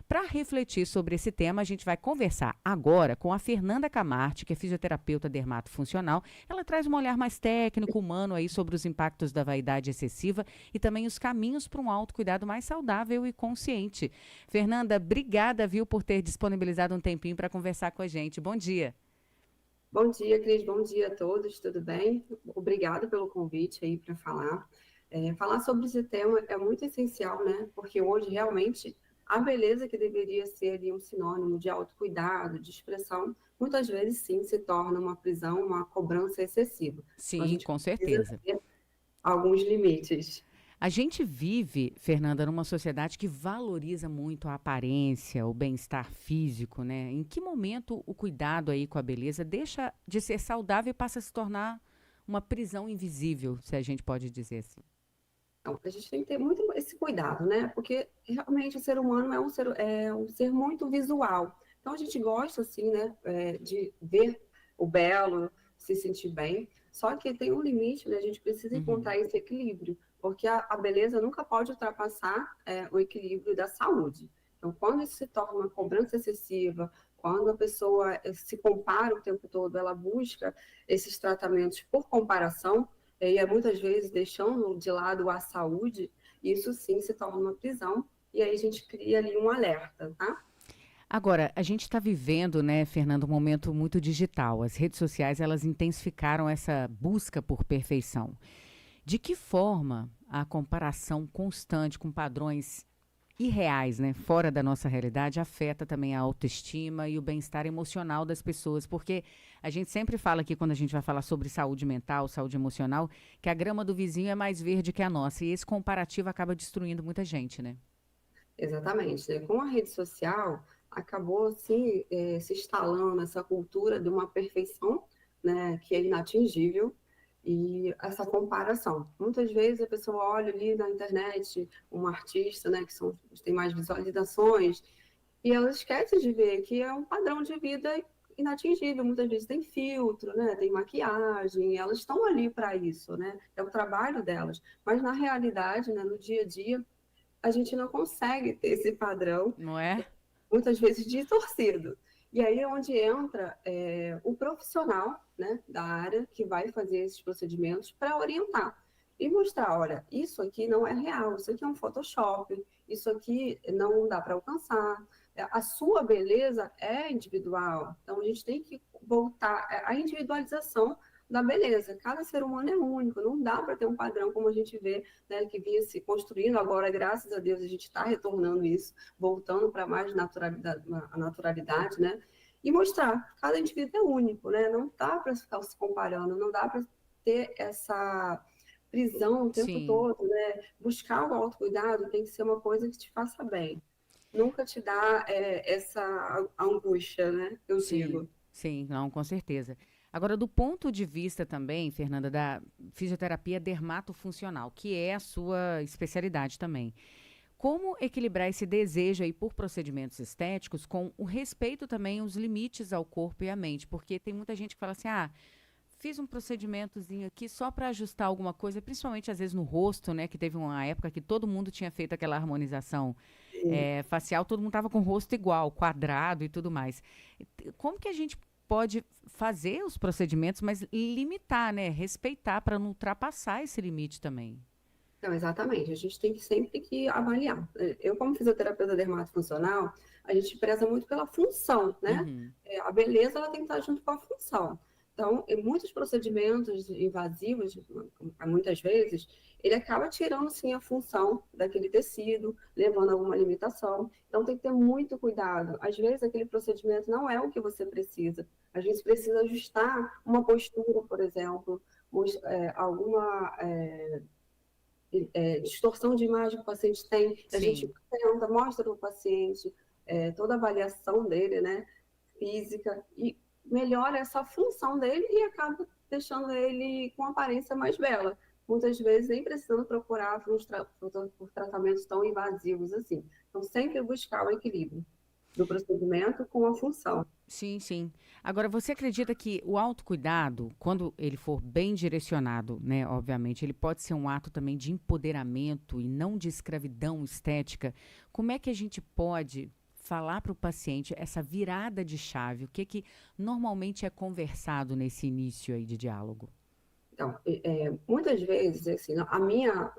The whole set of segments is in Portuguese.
Para refletir sobre esse tema, a gente vai conversar agora com a Fernanda Camarte, que é fisioterapeuta dermatofuncional. Ela traz um olhar mais técnico, humano aí sobre os impactos da vaidade excessiva e também os caminhos para um autocuidado mais saudável e consciente. Fernanda, obrigada, viu, por ter disponibilizado um tempinho para conversar com a gente. Bom dia. Bom dia, Cris. Bom dia a todos, tudo bem? Obrigada pelo convite aí para falar. Falar sobre esse tema é muito essencial, né? Porque hoje, realmente, a beleza que deveria ser ali um sinônimo de autocuidado, de expressão, muitas vezes, sim, se torna uma prisão, uma cobrança excessiva. Então, a Sim, gente com precisa certeza. ter alguns limites. A gente vive, Fernanda, numa sociedade que valoriza muito a aparência, o bem-estar físico, né? Em que momento o cuidado aí com a beleza deixa de ser saudável e passa a se tornar uma prisão invisível, se a gente pode dizer assim? Então, a gente tem que ter muito esse cuidado, né? Porque realmente o ser humano é um ser muito visual. Então a gente gosta, assim, né, de ver o belo, se sentir bem. Só que tem um limite, né? A gente precisa Uhum. encontrar esse equilíbrio, porque a beleza nunca pode ultrapassar o equilíbrio da saúde. Então, quando isso se torna uma cobrança excessiva, quando a pessoa se compara o tempo todo, ela busca esses tratamentos por comparação, e é muitas vezes deixando de lado a saúde, isso sim se torna uma prisão, e aí a gente cria ali um alerta, tá? Agora, a gente está vivendo, né, Fernando, um momento muito digital. As redes sociais, elas intensificaram essa busca por perfeição. De que forma a comparação constante com padrões irreais, né, fora da nossa realidade, afeta também a autoestima e o bem-estar emocional das pessoas? Porque a gente sempre fala aqui, quando a gente vai falar sobre saúde mental, saúde emocional, que a grama do vizinho é mais verde que a nossa. E esse comparativo acaba destruindo muita gente, né? Exatamente, né? Com a rede social, acabou assim, se instalando essa cultura de uma perfeição, né, que é inatingível, e essa comparação. Muitas vezes a pessoa olha ali na internet um artista, né, que tem mais visualizações, e ela esquece de ver que é um padrão de vida inatingível. Muitas vezes tem filtro, né, tem maquiagem, elas estão ali para isso, né, é o trabalho delas. Mas na realidade, né, no dia a dia, a gente não consegue ter esse padrão, Não é? muitas vezes distorcido. E aí é onde entra o profissional, né, da área que vai fazer esses procedimentos para orientar e mostrar, olha, isso aqui não é real, isso aqui é um Photoshop, isso aqui não dá para alcançar. A sua beleza é individual, então a gente tem que voltar à individualização da beleza. Cada ser humano é único, não dá para ter um padrão como a gente vê, né, que vinha se construindo. Agora, graças a Deus, a gente está retornando isso, voltando para mais naturalidade, a naturalidade, né? E mostrar que cada indivíduo é único, né? Não dá para ficar se comparando, não dá para ter essa prisão o tempo Sim, todo, né? Buscar o autocuidado tem que ser uma coisa que te faça bem. Nunca te dá essa angústia, né? Eu sim, digo. sim, não, com certeza. Agora, do ponto de vista também, Fernanda, da fisioterapia dermatofuncional, que é a sua especialidade também. Como equilibrar esse desejo aí por procedimentos estéticos com o respeito também aos limites ao corpo e à mente? Porque tem muita gente que fala assim, ah, fiz um procedimentozinho aqui só para ajustar alguma coisa, principalmente às vezes no rosto, né? Que teve uma época que todo mundo tinha feito aquela harmonização facial, todo mundo tava com o rosto igual, quadrado e tudo mais. Como que a gente pode fazer os procedimentos, mas limitar, né? Respeitar para não ultrapassar esse limite também? Então, exatamente, a gente tem que sempre que avaliar. Eu, como fisioterapeuta dermatofuncional, a gente preza muito pela função, né? Uhum. A beleza, ela tem que estar junto com a função. Então, em muitos procedimentos invasivos, muitas vezes, ele acaba tirando, sim, a função daquele tecido, levando a alguma limitação. Então, tem que ter muito cuidado. Às vezes, aquele procedimento não é o que você precisa. A gente precisa ajustar uma postura, por exemplo, alguma distorção de imagem que o paciente tem, a gente Sim. tenta, mostra para o paciente toda a avaliação dele, né, física, e melhora essa função dele e acaba deixando ele com uma aparência mais bela. Muitas vezes nem precisando procurar por tratamentos tão invasivos assim. Então, sempre buscar o equilíbrio do procedimento com a função. Sim, sim. Agora, você acredita que o autocuidado, quando ele for bem direcionado, né, obviamente, ele pode ser um ato também de empoderamento e não de escravidão estética? Como é que a gente pode falar para o paciente essa virada de chave? O que normalmente é conversado nesse início aí de diálogo? Então, muitas vezes, assim, a minha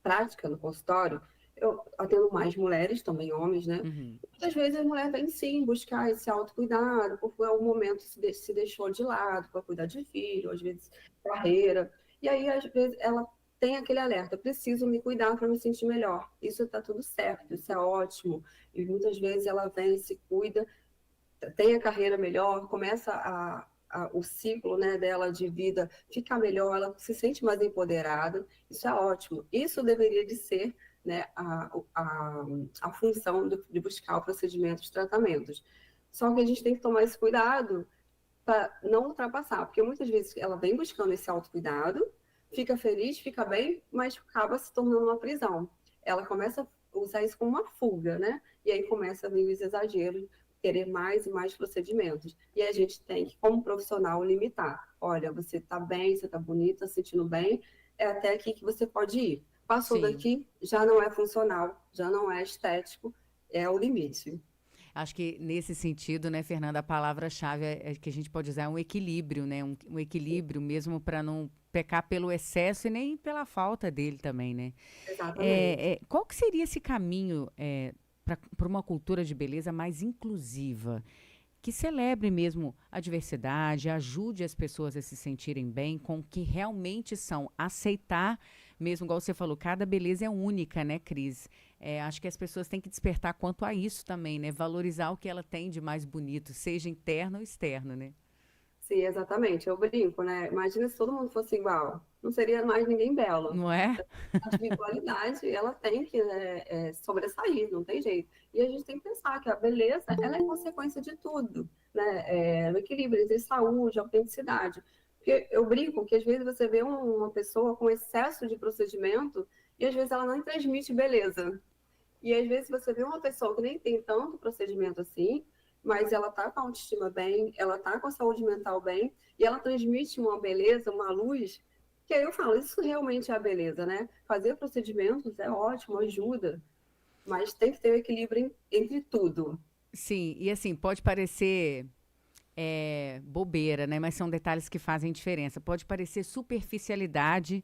prática no consultório, eu atendo mais mulheres, também homens, né? Uhum. Muitas vezes a mulher vem sim buscar esse autocuidado, porque o momento se deixou de lado para cuidar de filho, às vezes carreira. E aí, às vezes, ela tem aquele alerta: preciso me cuidar para me sentir melhor. Isso está tudo certo, isso é ótimo. E muitas vezes ela vem, se cuida, tem a carreira melhor, começa o ciclo, né, dela de vida ficar melhor, ela se sente mais empoderada, isso é ótimo. Isso deveria de ser, né, a função de buscar o procedimento, os tratamentos. Só que a gente tem que tomar esse cuidado para não ultrapassar, porque muitas vezes ela vem buscando esse autocuidado, fica feliz, fica bem, mas acaba se tornando uma prisão. Ela começa a usar isso como uma fuga, né? E aí começa a vir os exageros, querer mais e mais procedimentos. E a gente tem que, como profissional, limitar. Olha, você está bem, você está bonita, se sentindo bem, é até aqui que você pode ir. Passou Sim. daqui, já não é funcional, já não é estético, é o limite. Acho que nesse sentido, né, Fernanda, a palavra-chave que a gente pode usar é um equilíbrio, né? Um equilíbrio mesmo para não pecar pelo excesso e nem pela falta dele também, né? Exatamente. Qual que seria esse caminho para uma cultura de beleza mais inclusiva? Que celebre mesmo a diversidade, ajude as pessoas a se sentirem bem com o que realmente são. Aceitar, mesmo igual você falou, cada beleza é única, né, Cris? Acho que as pessoas têm que despertar quanto a isso também, né? Valorizar o que ela tem de mais bonito, seja interno ou externo, né? Sim, exatamente. Eu brinco, né? Imagina se todo mundo fosse igual. Não seria mais ninguém belo. Não é? A individualidade, ela tem que, né, sobressair, não tem jeito. E a gente tem que pensar que a beleza, ela é consequência de tudo, né? O equilíbrio entre saúde, autenticidade. Porque eu brinco que às vezes você vê uma pessoa com excesso de procedimento e às vezes ela não transmite beleza. E às vezes você vê uma pessoa que nem tem tanto procedimento assim, mas ela tá com a autoestima bem, ela tá com a saúde mental bem, e ela transmite uma beleza, uma luz, que aí eu falo, isso realmente é a beleza, né? Fazer procedimentos é ótimo, ajuda, mas tem que ter o equilíbrio entre tudo. Sim, e assim, pode parecer bobeira, né? Mas são detalhes que fazem diferença. Pode parecer superficialidade,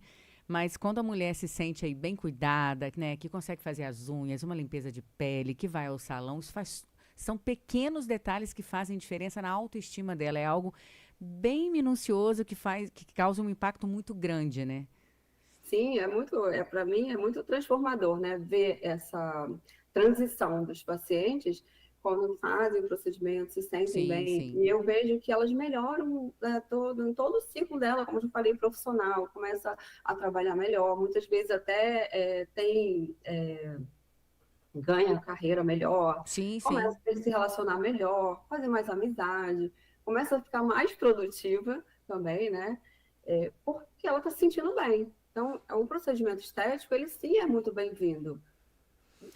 mas quando a mulher se sente aí bem cuidada, né? Que consegue fazer as unhas, uma limpeza de pele, que vai ao salão, são pequenos detalhes que fazem diferença na autoestima dela. É algo bem minucioso que causa um impacto muito grande, né? Sim, para mim é muito transformador, né? Ver essa transição dos pacientes quando fazem o procedimento, se sentem Sim, bem. sim. E eu vejo que elas melhoram, né, em todo o ciclo dela, como eu já falei, profissional, começa a trabalhar melhor, muitas vezes até ganha a carreira melhor, Sim, sim. começa a se relacionar melhor, fazer mais amizade, começa a ficar mais produtiva também, né? Porque ela está se sentindo bem. Então, o procedimento estético, ele sim é muito bem-vindo,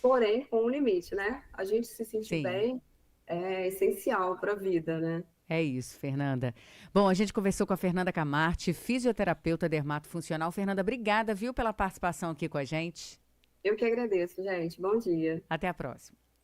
porém com um limite, né? A gente se sentir Sim. bem é essencial para a vida, né? É isso, Fernanda. Bom, a gente conversou com a Fernanda Camarte, fisioterapeuta dermatofuncional. Fernanda, obrigada, viu, pela participação aqui com a gente. Eu que agradeço, gente. Bom dia. Até a próxima.